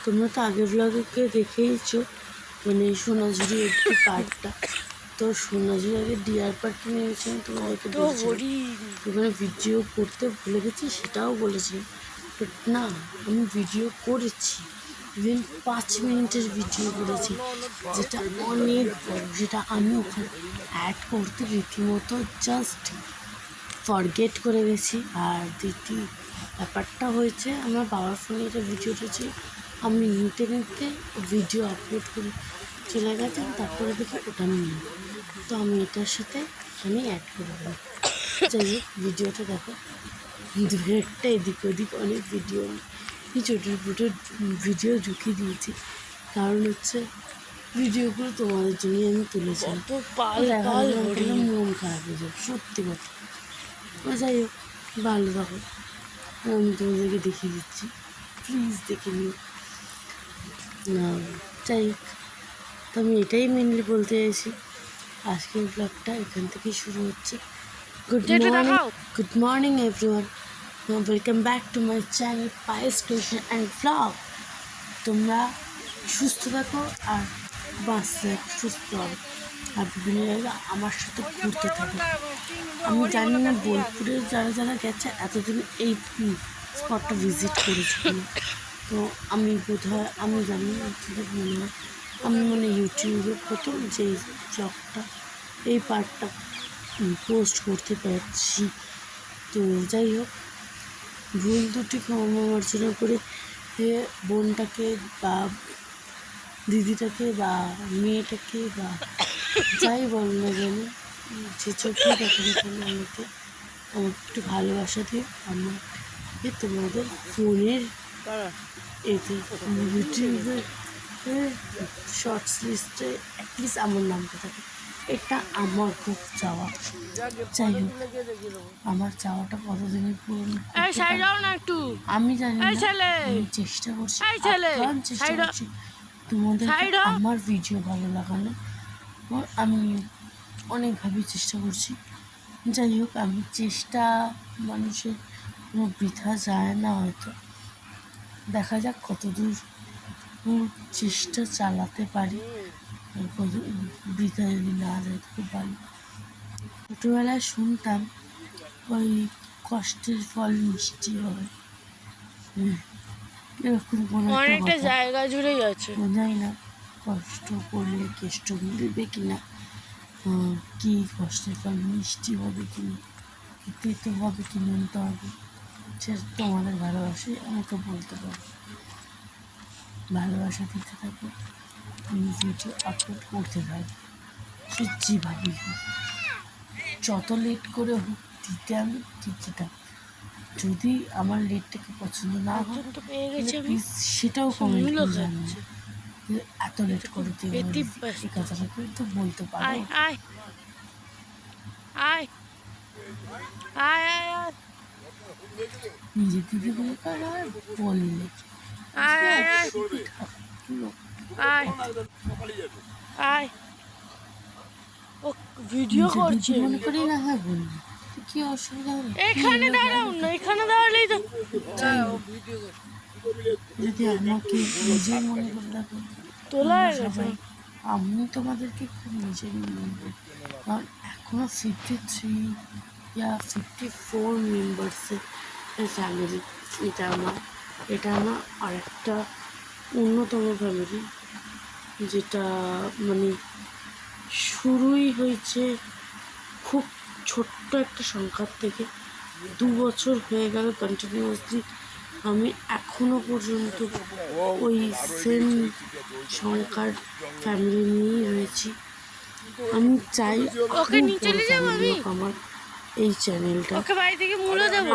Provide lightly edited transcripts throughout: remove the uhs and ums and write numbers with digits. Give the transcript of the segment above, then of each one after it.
তোমরা তো আগের ব্লগে দেখেইছো, মানে সোনাঝুরি একটি পার্কটা। তো সোনাঝুরি আগে ডিয়ার পার্কে নিয়েছি, তোমাদেরকে বলেছি ওখানে ভিডিও করতে ভুলে গেছি, সেটাও বলেছি। বাট না, আমি ভিডিও করেছি, ইভেন 5 মিনিটের ভিডিও করেছি, যেটা অনেক বড়। যেটা আমি ওখানে অ্যাড করতে রীতিমতো জাস্ট ফরগেট করে গেছি। আর দ্বিতীয় ব্যাপারটা হয়েছে, আমার বাবার ফোনে এটা ভিডিও উঠেছে, আমি নিতে নিতে ভিডিও আপলোড করে চলে গেছেন, তারপরে দেখি ওটা নিয়ে, তো আমি এটার সাথে আমি অ্যাড করে দিই। যাই হোক, ভিডিওটা দেখো, একটা এদিক ওদিক অনেক ভিডিও, ছোটো ছোটো ভিডিও ঢুকিয়ে দিয়েছি, কারণ হচ্ছে ভিডিওগুলো তোমাদের জন্যই আমি তুলেছি। মন খারাপ হয়ে যাবে সত্যি কথা। যাই হোক, ভালো থাকো, আমি তোমাদেরকে দেখিয়ে দিচ্ছি, প্লিজ দেখে নিও। যাই হোক, তো আমি এটাই মেনলি বলতে চাইছি। আজকের ব্লগটা এখান থেকেই শুরু হচ্ছে। Good morning everyone, welcome back to my channel payesh creation and blog. তোমরা সুস্থ থাকো আর বাঁচতে সুস্থ হবে, আর বিভিন্ন জায়গায় আমার সাথে ঘুরতে থাকো। আমি জানি না বোলপুরে যারা যারা গেছে এতদিন এই স্পটটা ভিজিট করেছিল, তো আমি বোধহয় আমি জানি না, মনে হয় আমি ইউটিউবে প্রথম যে ব্লগটা এই পার্টটা পোস্ট করতে পারছি। তো যাই হোক, ভুল দুটি ক্ষমা অর্চনা করে বোনটাকে বা দিদিটাকে বা মেয়েটাকে বা যাই বল না কেন, যে চোখে দেখো না কেন, আমাকে একটু ভালোবাসা দিয়ে আমাকে তোমাদের ফোনের এতে ইউটিউবের শর্টস লিস্টে অ্যাটলিস্ট আমার নামটা থাকে, এটা আমার খুব চাওয়া। যাই হোক, আমার চাওয়াটা কতদিনই পূরণ আমি জানি না, আমি চেষ্টা করছি, চেষ্টা করছি তোমাদের আমার ভিডিও ভালো লাগানো, আমি অনেকভাবে চেষ্টা করছি। যাই হোক, আমি চেষ্টা মানুষের কোনো বৃথা যায় না, হয়তো দেখা যাক কতদূর চেষ্টা চালাতে পারি, কত বৃথা যদি না যায় খুব ভালো। ছোটোবেলায় শুনতাম ওই কষ্টের ফল মিষ্টি হবে, এরকম কোনো একটা জায়গা জুড়ে যাচ্ছে, জানি না কষ্ট করলে কেষ্ট মিলবে কিনা, কি কষ্টের ফল মিষ্টি হবে কিনা, তেতো হবে কি নুনতে হবে, সে তোমাদের ভালোবাসে আমাকে বলতে পারো। ভালোবাসা দিতে থাকো, আমি ভিডিও আপলোড করতে থাকবো, সে যেভাবেই হোক, যত লেট করে হোক দিতে আমি দিতে থাকবো। যদি আমার লেটটাকে পছন্দ না হয় প্লিজ সেটাও কমেন্ট করে জানাবে, এত লেট করে এই কথাটা কিন্তু বলতে পারো। নিজে দিদি বলে বললে ভিডিও করছি মনে করি না, হ্যাঁ বললি কি অসুবিধা হবে, এখানে দাঁড়াও না, এখানে দাঁড়ালেই তো যদি আমাকে নিজের মনে করে রাখো তোলা সবাই, আমি তোমাদেরকে খুব নিজের মনে করি, কারণ এখনো 53 ইয়া 54 মেম্বার্সের ফ্যামিলি। এটা আমার আরেকটা অন্যতম ফ্যামিলি, যেটা শুরুই হয়েছে খুব ছোট্ট একটা সংখ্যার থেকে। 2 বছর হয়ে গেল কন্টিনিউয়াসলি আমি এখনো পর্যন্ত ওই সেম সংখ্যার ফ্যামিলি নিয়েই রয়েছি। আমি চাই আমার এই চ্যানেলটা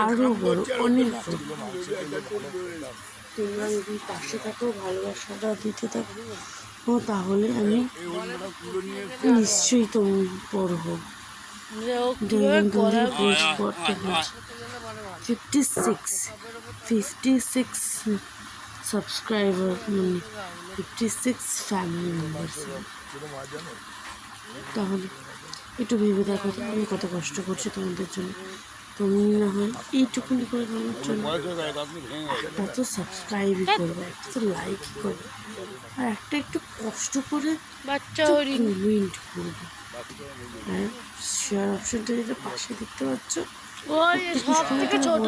আরও বড়, অনেক বড়। তোমরা যদি পাশে থাকো, ভালোবাসাটা দিতে থাকো, তাহলে আমি নিশ্চয়ই তোমার বড় হব। 56 সাবস্ক্রাইবার, 56 ফ্যামিলি মেম্বার্স। তাহলে একটু ভেবে দেখো আমি কত কষ্ট করছি তোমাদের জন্য। তুমি না হয় এইটুকুনি করে আমার জন্য একটা তো সাবস্ক্রাইবই করবে, একটা তো লাইকই করবে, আর একটা একটু কষ্ট করে বাচ্চা কমেন্ট করবে। আর শেয়ার অপশনটা যেটা পাশে দেখতে পাচ্ছ, সব থেকে ছোট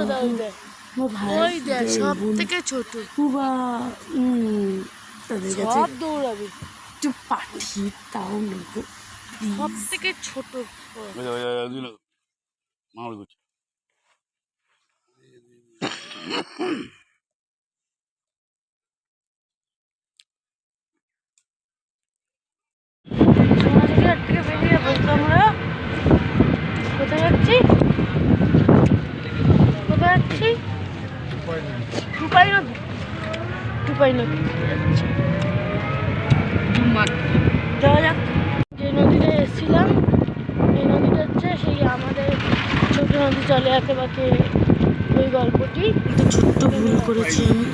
ভাই সব থেকে ছোট বা তাদের কাছে দৌড়াবে একটু পাঠিয়ে তাও নেবো। সব থেকে ছোট বেরিয়ে বলতো আমরা কোথায় যাচ্ছি, কোথায় যাচ্ছি? টুপাই নদী, টুপাই নদী যাওয়া যাক। যে নদীতে এসেছিলাম এই নদীটা হচ্ছে সেই আমাদের ছোট নদী চলে আঁকে ওই গল্পটি। একটা ছোট্ট ভুল করেছি আমি,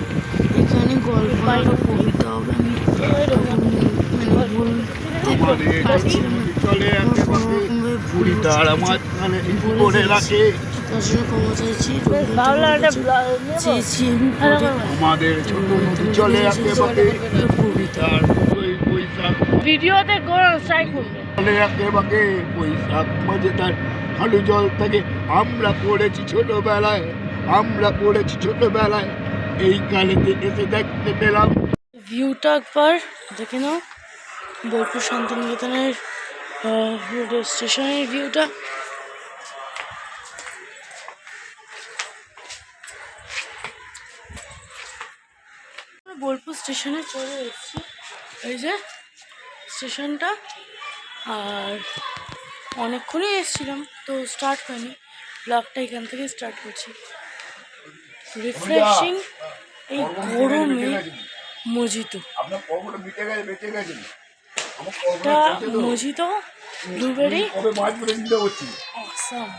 এখানে গল্প কবিতা হবে আমি বলতে পারছিলাম না, কোনোরকমভাবে ভুল তার জন্য ক্ষমা চাইছি। চেয়েছি কবিতা ভিডিওতে হাঁটু জল থেকে আমরা পড়েছি ছোটবেলায়, আমরা পড়েছি ছোটবেলায়, এই কালেতে এসে দেখতে পেলাম। ভিউটা একবার দেখে নাও, বোলপুর শান্তিনিকেতনের স্টেশনের ভিউটা। বোলপুর স্টেশনে চলে এসেছি, এই যে স্টেশনটা, আর অনেকক্ষণই এসেছিলাম তো স্টার্ট হয়নি, ব্লগটা এখান থেকে স্টার্ট করছি। রিফ্রেশিং এই গরমে মজিতো, মজিতো ব্লুবেরি অসাম,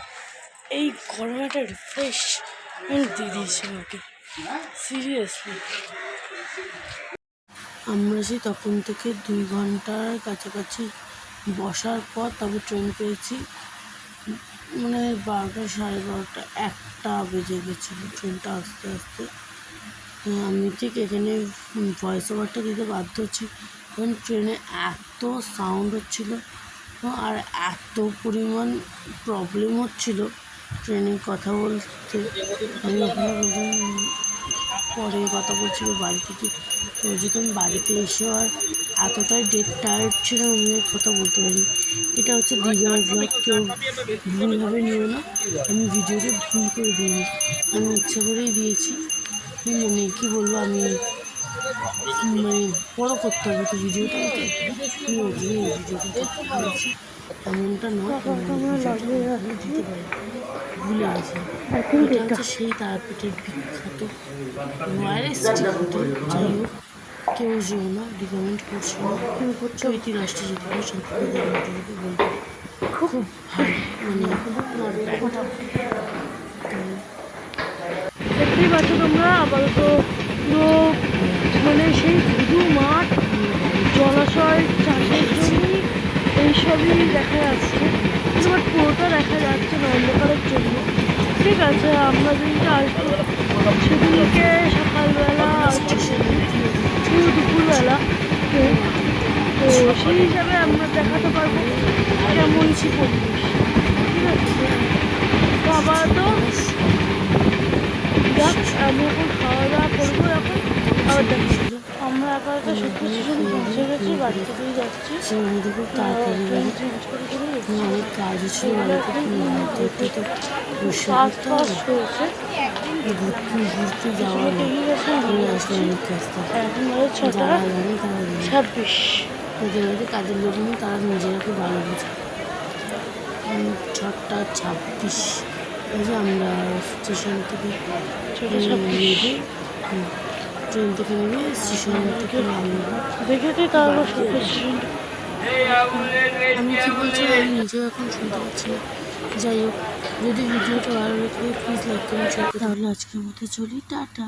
এই গরমে একটা রিফ্রেশমেন্ট দিয়ে দিয়েছে আমাকে সিরিয়াসলি। আমরা সেই তখন থেকে 2 ঘন্টার কাছাকাছি বসার পর তবে ট্রেন পেয়েছি, মানে 12টা, 12:30, 1টা বেজে গেছিলো ট্রেনটা আসতে আসতে। আমি ঠিক এখানে ভয়েস ওভারটা দিতে বাধ্য হচ্ছি, কারণ ট্রেনে এত সাউন্ড হচ্ছিলো আর এত পরিমাণ প্রবলেম হচ্ছিলো ট্রেনে কথা বলতে। আমি ওখানে পরে কথা বলছিল বাড়ি থেকে, তো যেহেতু আমি বাড়িতে এসেও আর এতটাই ডেড টায়ার্ড ছিলাম আমি কথা বলতে পারিনি। এটা হচ্ছে দীঘার ব্লগ, কেউ ভুলভাবে নিও না, আমি ভিডিওটা ভুল করে দিইনি, আমি ইচ্ছা করেই দিয়েছি। মানে কী বলবো, আমি মানে বড়ো করতে হবে তো ভিডিওটা, ভিডিওটা দিয়েছি এমনটা নয়, দিতে পারি ভুলে গেছি। এটা হচ্ছে সেই তারাপীঠের বিখ্যাত রয়্যাল স্টিক হোটেল। যাই হোক, কেউ যেও না, রিকমেন্ড করছি না, ইতিহাসটা যেতে পারে সম্পর্কে বলতে খুব ভালো, মানে নট ব্যাড। দেখতেই পাচ্ছ তোমরা আপাতত পুরো মানে সেই শুধু মাঠ, জলাশয়, চাষের জমি এইসবই দেখা যাচ্ছে, বাট পুরোটা দেখা যাচ্ছে না অন্ধকারের জন্য। ঠিক আছে, আমরা যেদিনকে আসবো সেদিনকে সকালবেলা দুপুরবেলা, তো সেই হিসাবে আমরা দেখাতে পারবো কেমন কি পরিবেশ। ঠিক আছে, তো আপাতত আমি এখন খাওয়া দাওয়া করবো, এখন আবার দেখাচ্ছি। আমরা আপাতত সত্যি স্টেশন পৌঁছে গেছি, বাড়ি থেকেই যাচ্ছি। খুব তাড়াতাড়ি অনেক কাজও ছিল বাড়িতে, ঘুরতে যাওয়া এখন 6:26। ওদের বাড়িতে কাজের লোক নেই, তারা নিজেরা খুব ভালো বোঝে। 6:26 আমরা স্টেশন থেকে নেবে, ট্রেন থেকে নেবে, স্টেশন থেকে নামবো। দেখেছি তাহলে স্টেশনটা আমি কী বলছি আমি নিজেও এখন শুনতে পাচ্ছি না। যাই হোক, যদি ভিডিওটা ভালো লাগে প্লিজ লাইক করুন, তাহলে আজকের মতো চলি, টাটা।